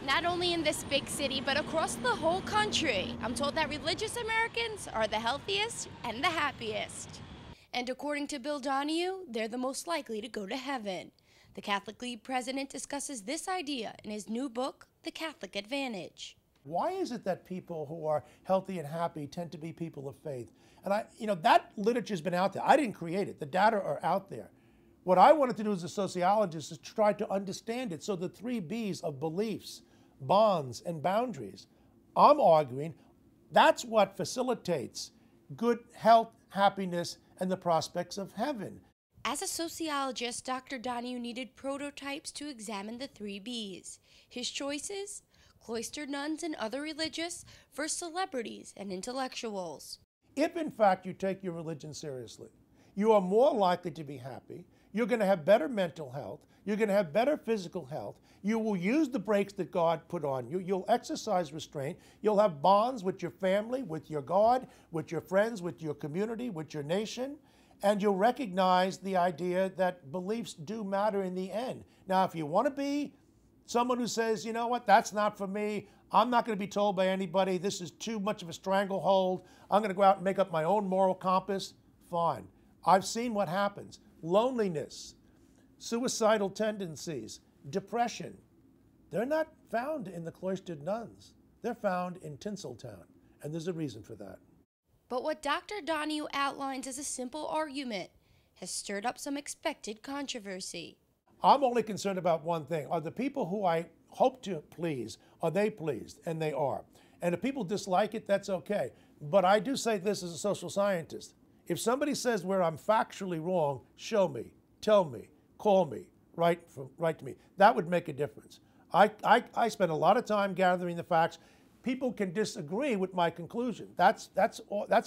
Not only in this big city, but across the whole country. I'm told that religious Americans are the healthiest and the happiest. And according to Bill Donohue, they're the most likely to go to heaven. The Catholic League President discusses this idea in his new book, The Catholic Advantage. Why is it that people who are healthy and happy tend to be people of faith? And that literature's been out there. I didn't create it. The data are out there. What I wanted to do as a sociologist is try to understand it. So the 3 B's of beliefs, bonds, and boundaries, I'm arguing that's what facilitates good health, happiness, and the prospects of heaven. As a sociologist, Dr. Donohue needed prototypes to examine the 3 B's. His choices? Cloistered nuns and other religious versus celebrities and intellectuals. If, in fact, you take your religion seriously, you are more likely to be happy. You're going to have better mental health. You're going to have better physical health. You will use the brakes that God put on you. You'll exercise restraint. You'll have bonds with your family, with your God, with your friends, with your community, with your nation. And you'll recognize the idea that beliefs do matter in the end. Now, if you want to be someone who says, you know what, that's not for me, I'm not going to be told by anybody, this is too much of a stranglehold, I'm going to go out and make up my own moral compass, fine. I've seen what happens. Loneliness, suicidal tendencies, depression, they're not found in the cloistered nuns. They're found in Tinseltown, and there's a reason for that. But what Dr. Donohue outlines as a simple argument has stirred up some expected controversy. I'm only concerned about one thing. Are the people who I hope to please, are they pleased? And they are. And if people dislike it, that's okay. But I do say this as a social scientist. If somebody says where I'm factually wrong, show me, tell me, call me, write to me. That would make a difference. I spend a lot of time gathering the facts. People can disagree with my conclusion. That's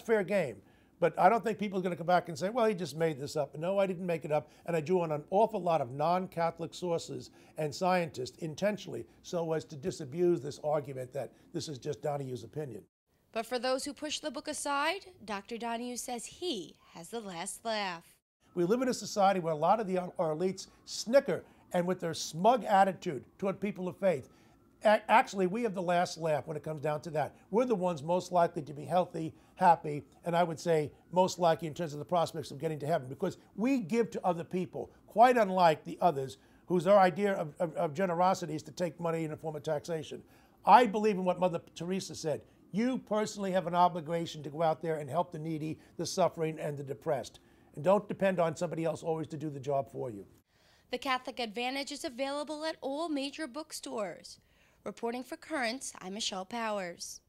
fair game. But I don't think people are going to come back and say, well, he just made this up. No, I didn't make it up. And I drew on an awful lot of non-Catholic sources and scientists intentionally so as to disabuse this argument that this is just Donohue's opinion. But for those who push the book aside, Dr. Donohue says he has the last laugh. We live in a society where a lot of our elites snicker and with their smug attitude toward people of faith. Actually, we have the last laugh when it comes down to that. We're the ones most likely to be healthy, happy, and I would say most likely in terms of the prospects of getting to heaven, because we give to other people, quite unlike the others whose our idea of generosity is to take money in the form of taxation. I believe in what Mother Teresa said. You personally have an obligation to go out there and help the needy, the suffering, and the depressed. And don't depend on somebody else always to do the job for you. The Catholic Advantage is available at all major bookstores. Reporting for Currents, I'm Michelle Powers.